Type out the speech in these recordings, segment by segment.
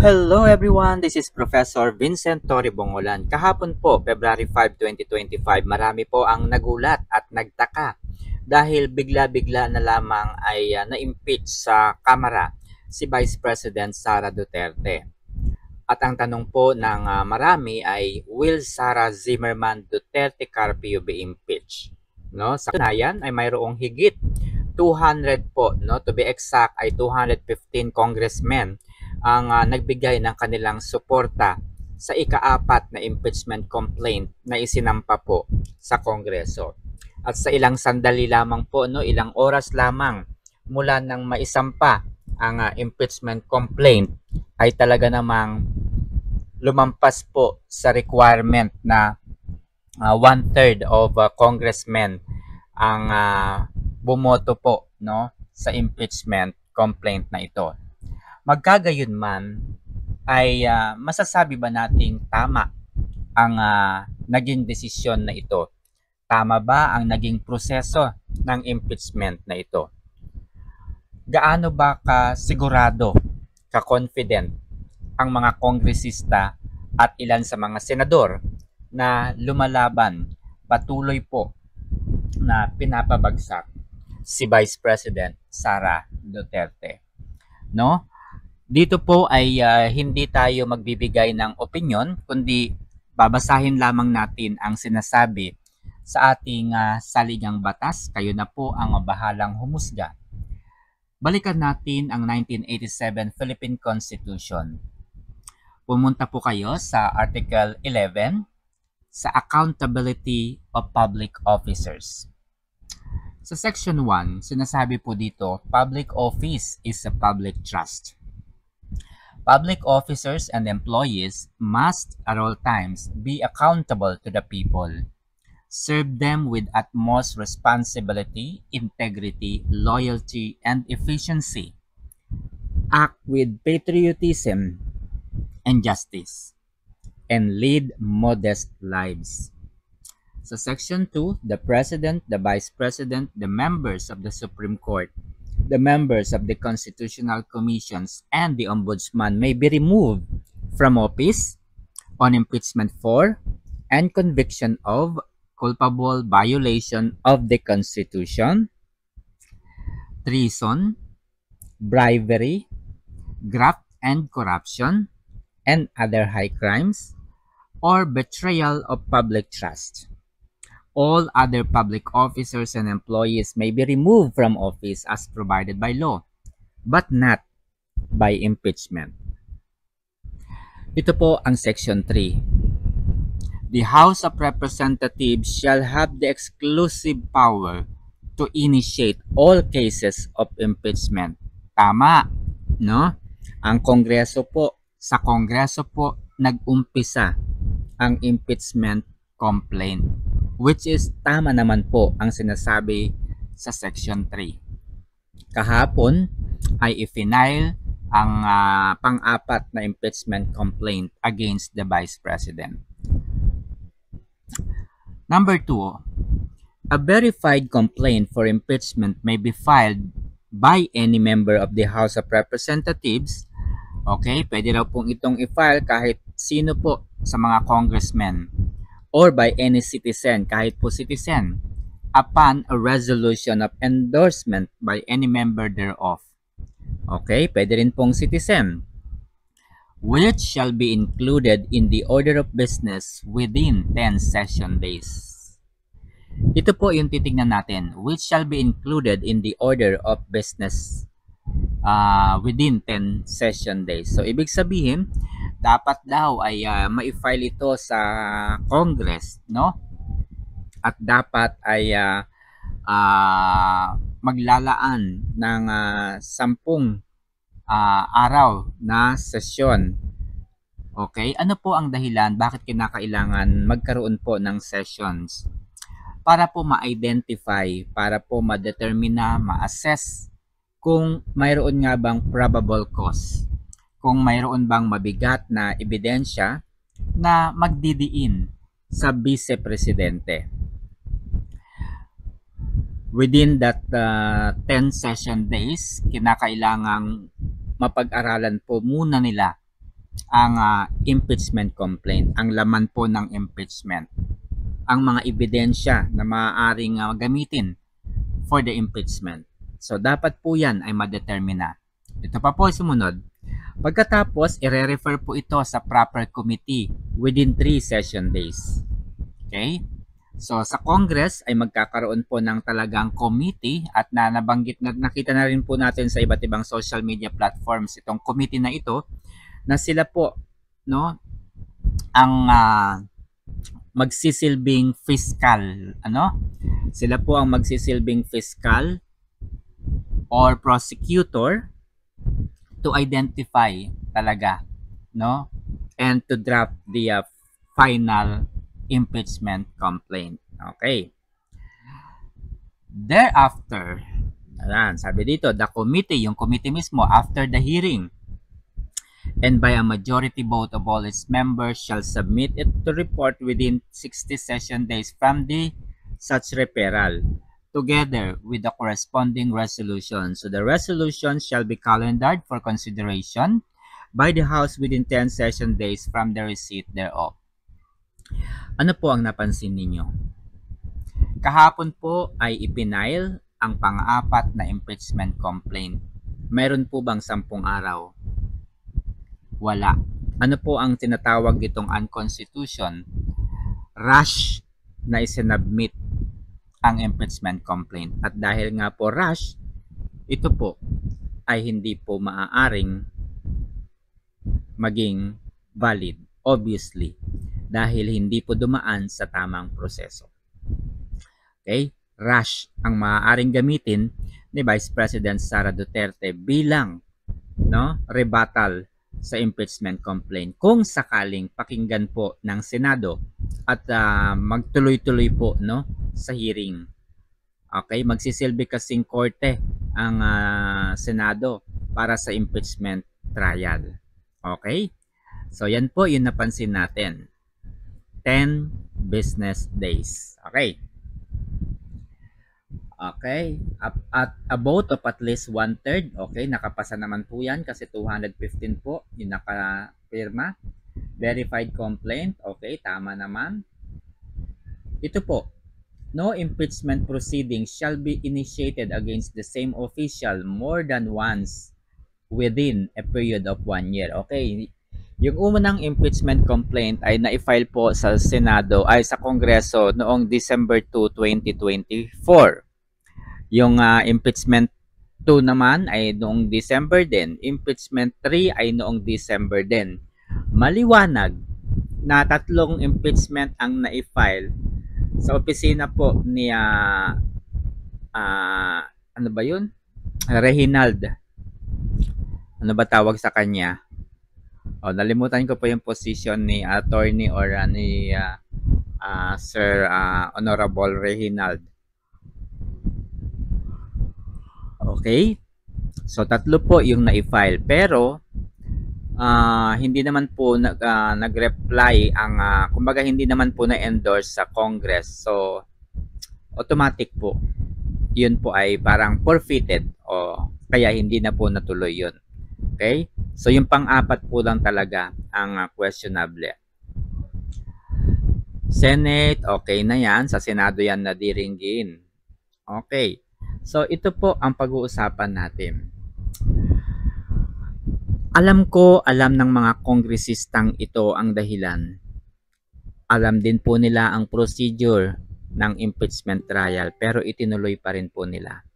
Hello everyone, this is Professor Vincent Torre Bongolan. Kahapon po, February 5, 2025, marami po ang nagulat at nagtaka dahil bigla-bigla na lamang ay na-impeach sa Kamara si Vice President Sara Duterte. At ang tanong po ng marami ay, will Sara Zimmerman Duterte Carpio be impeached? No? Sa kanayan ay mayroong higit 200 po, no? To be exact ay 215 congressmen ang nagbigay ng kanilang suporta sa ika-4 na impeachment complaint na isinampa po sa Kongreso. At sa ilang sandali lamang po, no, ilang oras lamang mula nang maisampa ang impeachment complaint ay talaga namang lumampas po sa requirement na 1/3 of congressmen ang bumoto po, no, sa impeachment complaint na ito. Magkagayunman ay masasabi ba nating tama ang naging desisyon na ito? Tama ba ang naging proseso ng impeachment na ito? Gaano ba ka-sigurado, ka-confident ang mga kongresista at ilan sa mga senador na lumalaban patuloy po na pinapabagsak si Vice President Sara Duterte? No? Dito po ay hindi tayo magbibigay ng opinion, kundi babasahin lamang natin ang sinasabi sa ating saligang batas. Kayo na po ang bahalang humusga. Balikan natin ang 1987 Philippine Constitution. Pumunta po kayo sa Article 11 sa Accountability of Public Officers. Sa Section 1, sinasabi po dito, public office is a public trust. Public officers and employees must at all times be accountable to the people. Serve them with utmost responsibility, integrity, loyalty, and efficiency. Act with patriotism and justice. And lead modest lives. Sa Section 2, the President, the Vice President, the members of the Supreme Court, the members of the constitutional commissions, and the ombudsman may be removed from office on impeachment for and conviction of culpable violation of the Constitution, treason, bribery, graft and corruption, and other high crimes, or betrayal of public trust. All other public officers and employees may be removed from office as provided by law, but not by impeachment. Ito po ang Section 3. The House of Representatives shall have the exclusive power to initiate all cases of impeachment. Tama, no? Ang Kongreso po, sa Kongreso po nag-umpisa ang impeachment complaint, which is tama naman po ang sinasabi sa Section 3. Kahapon ay i-file ang pang-4 na impeachment complaint against the Vice President. Number 2, a verified complaint for impeachment may be filed by any member of the House of Representatives. Okay, pwede raw pong itong i-file kahit sino po sa mga congressmen, or by any citizen, kahit po citizen, upon a resolution of endorsement by any member thereof. Okay, pwede rin pong citizen, which shall be included in the order of business within 10 session days. Ito po yung titignan natin, which shall be included in the order of business within 10 session days. So, ibig sabihin, dapat daw ay ma-file ito sa Congress, no? At dapat ay maglalaan ng 10 araw na sesyon. Okay? Ano po ang dahilan bakit kinakailangan magkaroon po ng sessions? Para po ma-identify, para po ma-determine, ma-assess kung mayroon nga bang probable cause, kung mayroon bang mabigat na ebidensya na magdidiin sa vice-presidente. Within that 10 session days, kinakailangang mapag-aralan po muna nila ang impeachment complaint, ang laman po ng impeachment, ang mga ebidensya na maaaring gamitin for the impeachment. So, dapat po yan ay madetermina. Ito pa po sumunod. Pagkatapos, ire-refer po ito sa proper committee within 3 session days. Okay? So, sa Congress ay magkakaroon po ng talagang committee at nabanggit na nakita na rin po natin sa iba't ibang social media platforms itong committee na ito na sila po ang magsisilbing fiscal, Sila po ang magsisilbing fiscal or prosecutor to identify talaga, and to draft the final impeachment complaint. Okay. Thereafter, sabi dito, the committee, yung committee mismo, after the hearing, and by a majority vote of all its members shall submit it to report within 60 session days from the such referral, together with the corresponding resolution. So the resolution shall be calendared for consideration by the House within 10 session days from the receipt thereof. Ano po ang napansin ninyo? Kahapon po ay ipinail ang pang-apat na impeachment complaint. Mayroon po bang 10 araw? Wala. Ano po ang tinatawag ditong unconstitution? Rush na isinabmit ang impeachment complaint. At dahil nga po rush, ito po ay hindi po maaaring maging valid, obviously, dahil hindi po dumaan sa tamang proseso. Okay? Rush ang maaaring gamitin ni Vice President Sara Duterte bilang rebuttal sa impeachment complaint kung sakaling pakinggan po ng Senado at magtuloy-tuloy po sa hearing. Okay, magsisilbi kasing korte ang Senado para sa impeachment trial. Okay? So yan po yung napansin natin. 10 business days. Okay. Okay, at a vote of at least 1/3. Okay, nakapasa naman po yan kasi 215 po yung nakapirma. Verified complaint. Okay, tama naman. Ito po, no impeachment proceedings shall be initiated against the same official more than once within a period of 1 year. Okay, yung unang impeachment complaint ay na-file po sa Senado ay sa Kongreso noong December 2, 2024. Yung impeachment 2 naman ay noong December din. Impeachment 3 ay noong December din. Maliwanag na 3 impeachment ang na-file sa opisina po ni ano ba yun? Rehinald. Ano ba tawag sa kanya? Nalimutan ko po yung position ni attorney or ni Sir Honorable Rehinald. Okay? So, 3 po yung na-file. Pero, hindi naman po nag-reply kumbaga hindi naman po na-endorse sa Congress. So, automatic po. Yun po ay parang forfeited o kaya hindi na po natuloy yun. Okay? So, yung pang-apat po lang talaga ang questionable. Senate, okay na yan. Sa Senado yan nadiringgin. Okay. So, ito po ang pag-uusapan natin. Alam ng mga kongresistang ito ang dahilan. Alam din po nila ang procedure ng impeachment trial pero itinuloy pa rin po nila.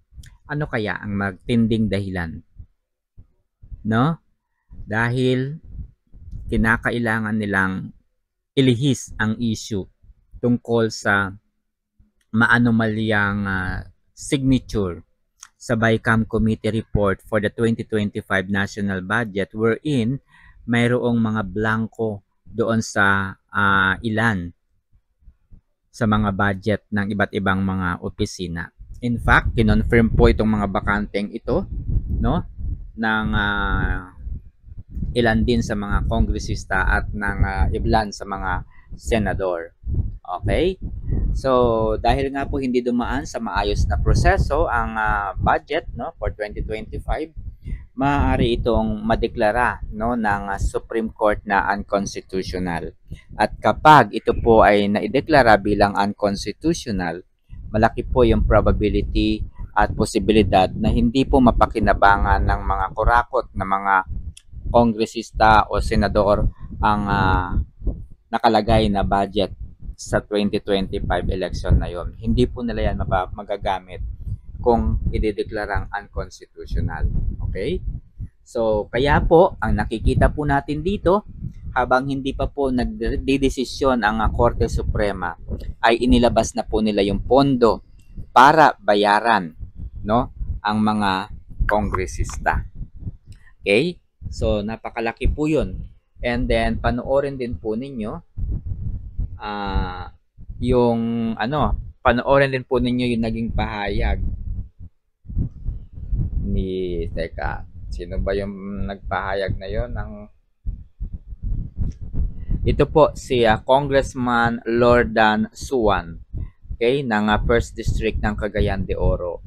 Ano kaya ang magtinding dahilan? Dahil kinakailangan nilang ilihis ang issue tungkol sa maanomalyang signature sa BICAM Committee Report for the 2025 National Budget wherein mayroong mga blanco doon sa ilan sa mga budget ng iba't ibang mga opisina. In fact, kinonfirm po itong mga bakanteng ito ng ilan din sa mga kongresista at ng ilan sa mga senador. Okay? So, dahil nga po hindi dumaan sa maayos na proseso ang budget for 2025, maaari itong madeklara, no, ng Supreme Court na unconstitutional. At kapag ito po ay naideklara bilang unconstitutional, malaki po yung probability at posibilidad na hindi po mapakinabangan ng mga kurakot na mga kongresista o senador ang nakalagay na budget sa 2025 election na yon. Hindi po nila yan magagamit kung idedeklarang unconstitutional. Okay? So, kaya po, ang nakikita po natin dito, habang hindi pa po nagdedesisyon ang Korte Suprema, ay inilabas na po nila yung pondo para bayaran, no, ang mga kongresista. Okay? So, napakalaki po yun. And then, panoorin din po ninyo yung panoorin din po ninyo yung naging pahayag ni, sino ba yung nagpahayag na yon ito po si Congressman Lordan Suwan, okay, ng 1st District ng Cagayan de Oro.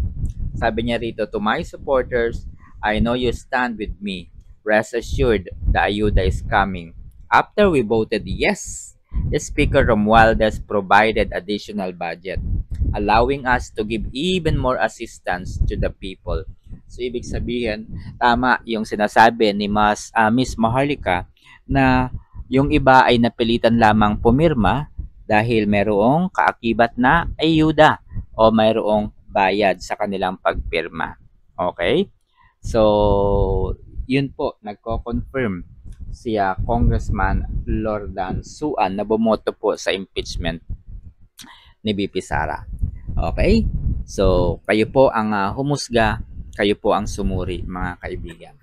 Sabi niya rito, "To my supporters, I know you stand with me. Rest assured, the ayuda is coming. After we voted yes, Speaker Romualdez provided additional budget, allowing us to give even more assistance to the people." So, ibig sabihin, tama yung sinasabi ni Miss Maharlika na yung iba ay napilitan lamang pumirma dahil mayroong kaakibat na ayuda o mayroong bayad sa kanilang pagpirma. Okay? So, yun po, nagko-confirm si Congressman Lordan Suan na bumoto po sa impeachment ni VP Sara. Okay? So, kayo po ang humusga, kayo po ang sumuri, mga kaibigan.